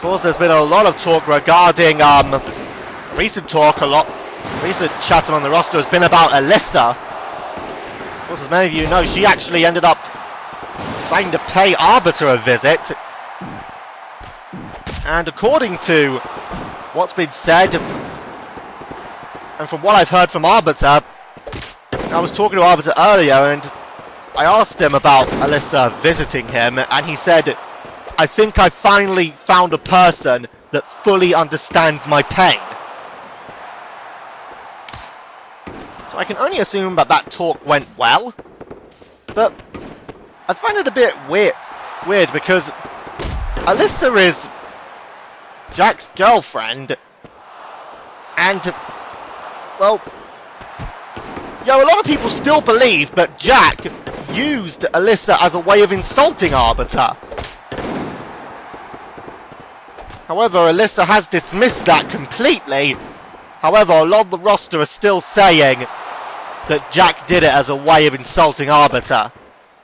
Of course, there's been a lot of talk regarding recent chat among the roster has been about Alyssa. Of course, as many of you know, she actually ended up deciding to pay Arbiter a visit. And according to what's been said, and from what I've heard from Arbiter, I was talking to Arbiter earlier and I asked him about Alyssa visiting him, and he said, I think I finally found a person that fully understands my pain. So I can only assume that talk went well, but I find it a bit weird because Alyssa is Jack's girlfriend, and, well, a lot of people still believe that Jack used Alyssa as a way of insulting Arbiter. However, Alyssa has dismissed that completely. However, a lot of the roster are still saying that Jack did it as a way of insulting Arbiter.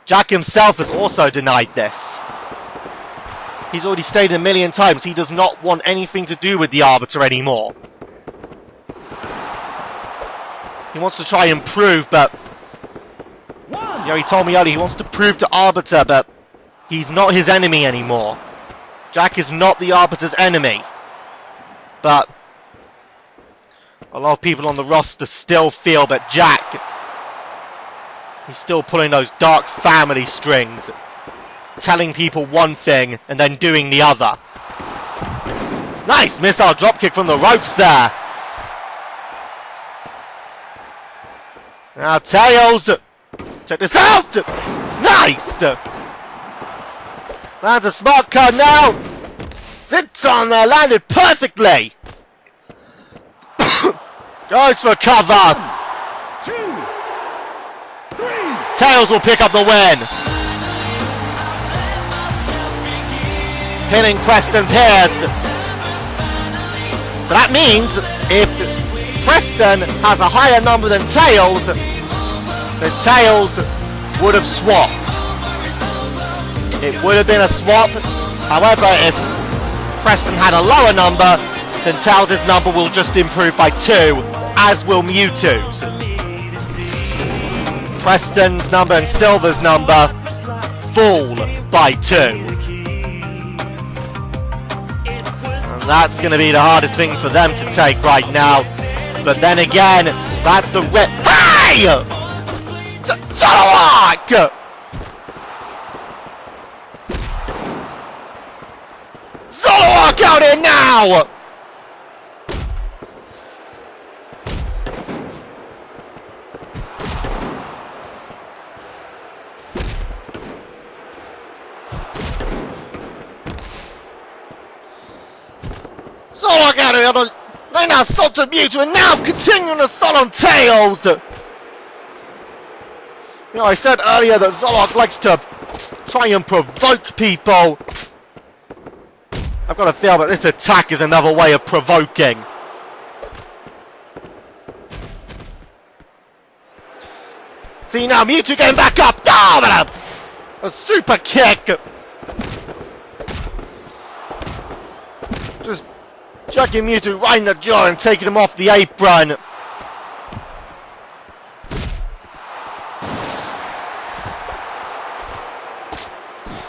Jack himself has also denied this. He's already stated a million times he does not want anything to do with the Arbiter anymore. He wants to try and prove, but he told me earlier he wants to prove to Arbiter that he's not his enemy anymore. Jack is not the Arbiter's enemy. But a lot of people on the roster still feel that Jack, he's still pulling those dark family strings, telling people one thing and then doing the other. Nice missile dropkick from the ropes there. Now Tails, check this out! Nice! Lands a smart card now. Sits on there, landed perfectly. Goes for cover. 1, 2, 3. Tails will pick up the win. Pinning Preston Pearce. So that means if Preston has a higher number than Tails, then Tails would have swapped. It would have been a swap. However, if Preston had a lower number, then Tails' number will just improve by 2, as will Mewtwo's. Preston's number and Silver's number fall by 2. And that's going to be the hardest thing for them to take right now. But then again, that's the Hey! Zolowak! Zolowak out here now! Zolowak out here! They now assaulted Mewtwo and now continuing assault on Tails! I said earlier that Zolowak likes to try and provoke people. I've got a feel that this attack is another way of provoking. See now, Mewtwo getting back up. Oh, a super kick. Just chucking Mewtwo right in the jaw and taking him off the apron.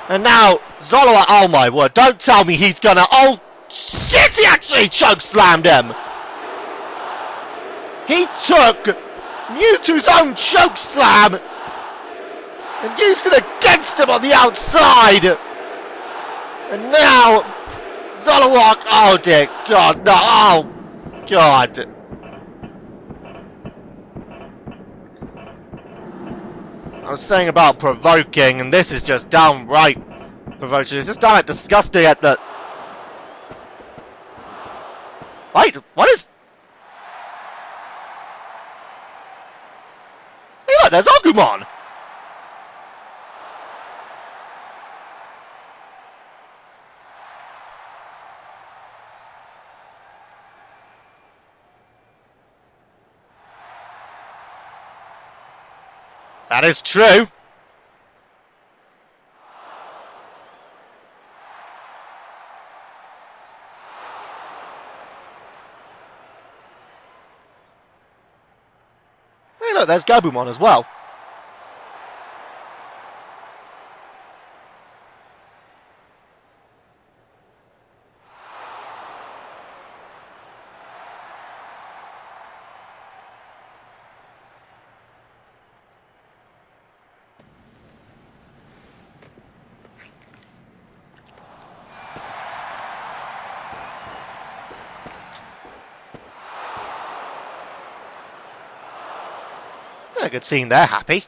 And now, Zolowak, oh my word, don't tell me he's gonna, oh shit, he actually chokeslammed him! He took Mewtwo's own chokeslam and used it against him on the outside! And now, Zolowak, oh dear god, no, oh god! I was saying about provoking, and this is just downright provoking. It's just downright disgusting at the... Wait, what is... Hey look, there's Agumon! That is true. look, there's Gabumon as well. Good seeing they're happy.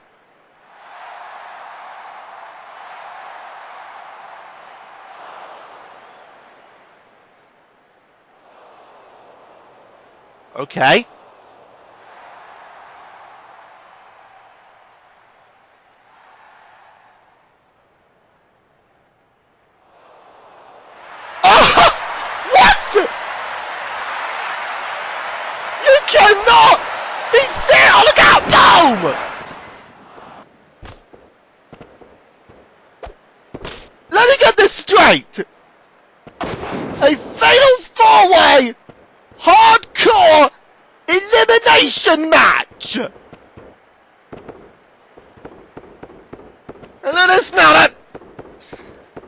Okay. Oh! What? You cannot! He's there! Oh, look out! Boom! Let me get this straight! A fatal four-way hardcore elimination match! And let us know that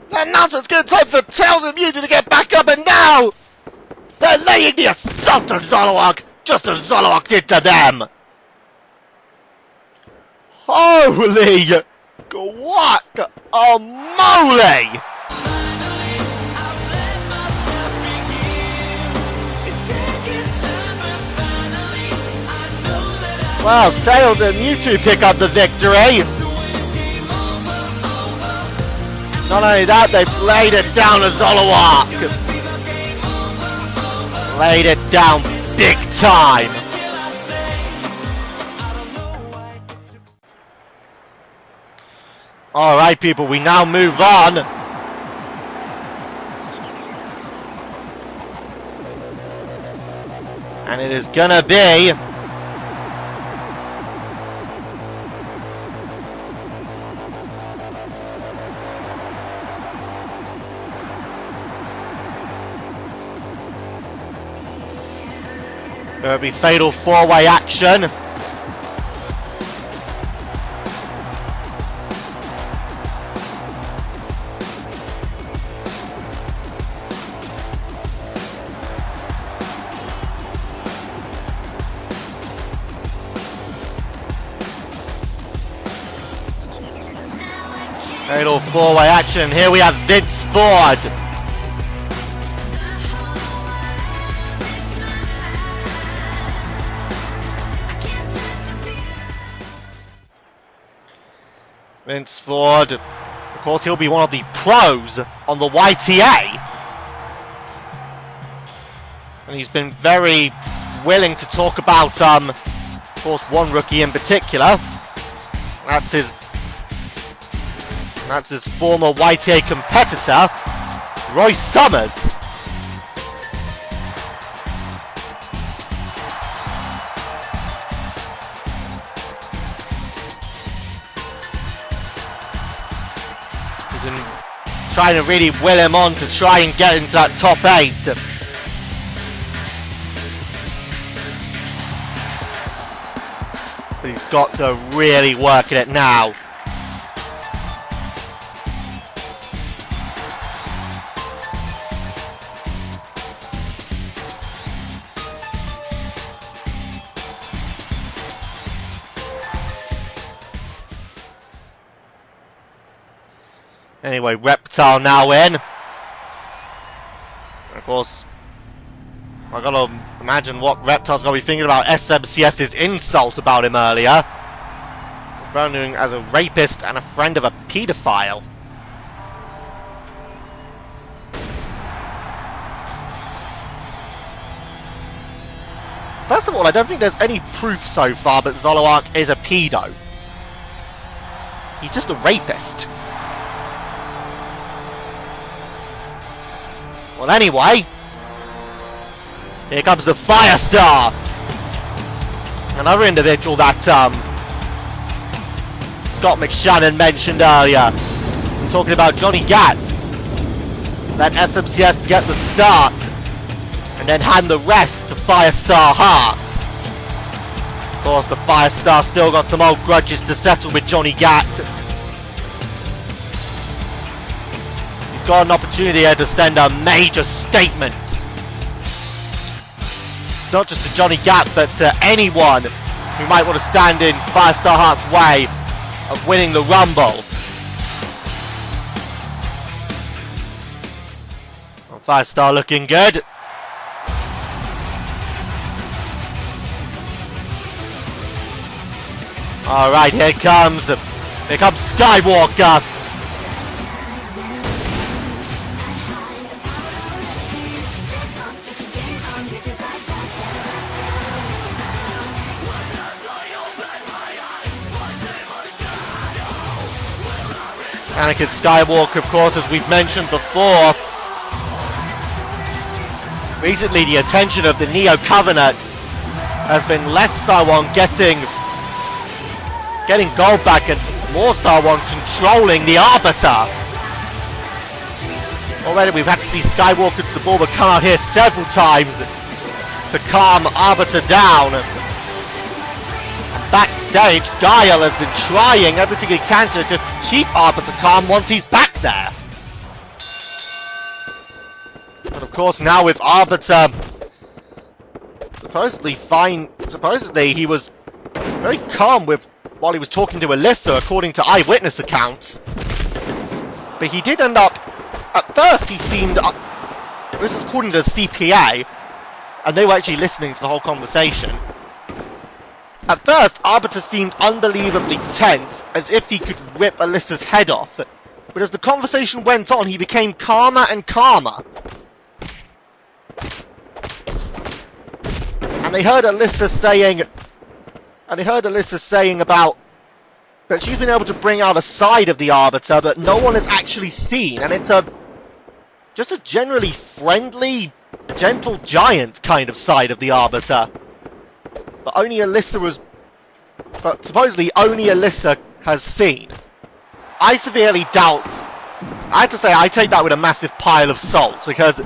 the announcement's going to take for Tails and Mewtwo to get back up, and now they're laying the assault on Zolowak, just as Zolowak did to them. Holy guacamole! Well, Tails and Mewtwo pick up the victory. Not only that, they laid it down to Zolowak. Laid it down big time. Alright people, we now move on. And it is gonna be there will be fatal four-way action. Fatal four-way action. Here we have Vince Ford. Vince Ford, of course, he'll be one of the pros on the YTA. And he's been very willing to talk about, of course, one rookie in particular. That's his former YTA competitor, Royce Summers. Trying to really will him on to try and get into that top 8. But he's got to really work at it now. Anyway, Reptile now in. And of course, I gotta imagine what Reptile's gonna be thinking about SMCS's insult about him earlier. Referring to him as a rapist and a friend of a paedophile. First of all, I don't think there's any proof so far that Zolowak is a pedo. He's just a rapist. Well, anyway, here comes the Firestar. Another individual that Scott McShannon mentioned earlier. I'm talking about Johnny Gat. Let SMCS get the start and then hand the rest to Firestar Hart. Of course, the Firestar still got some old grudges to settle with Johnny Gat. He's got an opportunity here to send a major statement. Not just to Johnny Gat, but to anyone who might want to stand in Firestar Hart's way of winning the Rumble. Firestar looking good. Alright, here comes Skywalker. Anakin Skywalker, of course, as we've mentioned before. Recently, the attention of the Neo Covenant has been less so on getting gold back and more so on controlling the Arbiter. Already we've had to see Skywalker to the ball, but come out here several times to calm Arbiter down. Backstage, Guile has been trying everything he can to just keep Arbiter calm once he's back there. But of course, now with Arbiter supposedly fine, supposedly he was very calm while he was talking to Alyssa, according to eyewitness accounts. But he did end up, at first he seemed, this is according to the CPA, and they were actually listening to the whole conversation. At first, Arbiter seemed unbelievably tense, as if he could rip Alyssa's head off. But as the conversation went on, he became calmer and calmer. And they heard Alyssa saying about that she's been able to bring out a side of the Arbiter that no one has actually seen, and it's just a generally friendly, gentle giant kind of side of the Arbiter. But supposedly only Alyssa has seen. I severely doubt. I have to say, I take that with a massive pile of salt, because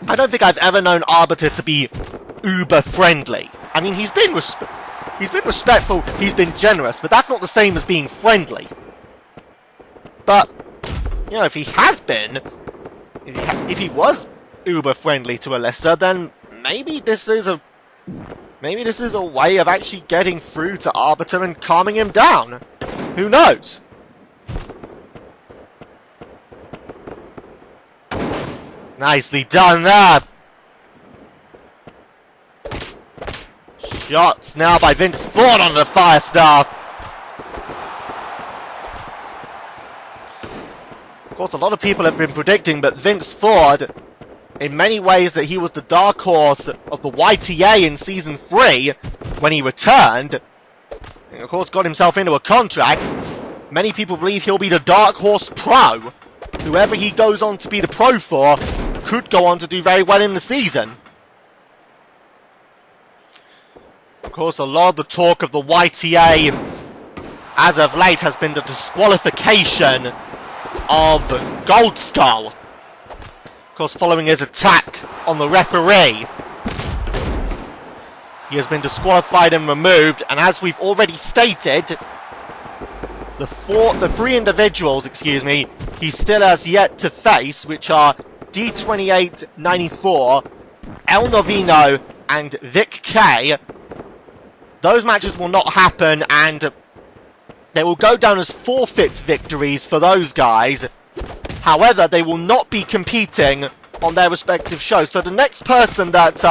I don't think I've ever known Arbiter to be uber friendly. I mean, he's been respectful, he's been generous, but that's not the same as being friendly. But you know, if he has been, if he was uber friendly to Alyssa, then maybe this is a way of actually getting through to Arbiter and calming him down. Who knows? Nicely done there. Shots now by Vince Ford on the Firestar. Of course, a lot of people have been predicting, but Vince Ford, in many ways, that he was the dark horse of the YTA in Season 3 when he returned, and of course got himself into a contract. Many people believe he'll be the Dark Horse Pro. Whoever he goes on to be the Pro for could go on to do very well in the season. Of course, a lot of the talk of the YTA as of late has been the disqualification of Gold Skull. Of course, following his attack on the referee, he has been disqualified and removed, and as we've already stated, the three individuals, he still has yet to face, which are D2894, El Novino, and Vic K. Those matches will not happen, and they will go down as forfeit victories for those guys. However, they will not be competing on their respective shows. So the next person that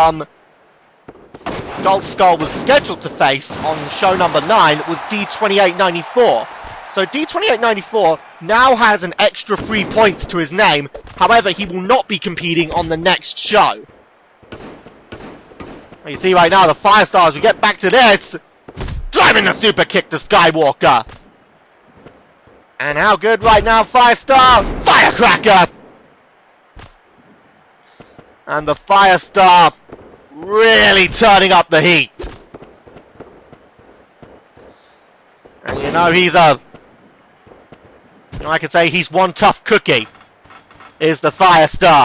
Gold Skull was scheduled to face on show number 9 was D2894. So D2894 now has an extra 3 points to his name. However, he will not be competing on the next show. Well, you see right now, the Firestar, as we get back to this, driving the super kick to Skywalker. And how good right now, Firestar? Firecracker! And the Firestar really turning up the heat. And you know, I could say he's one tough cookie, is the Firestar.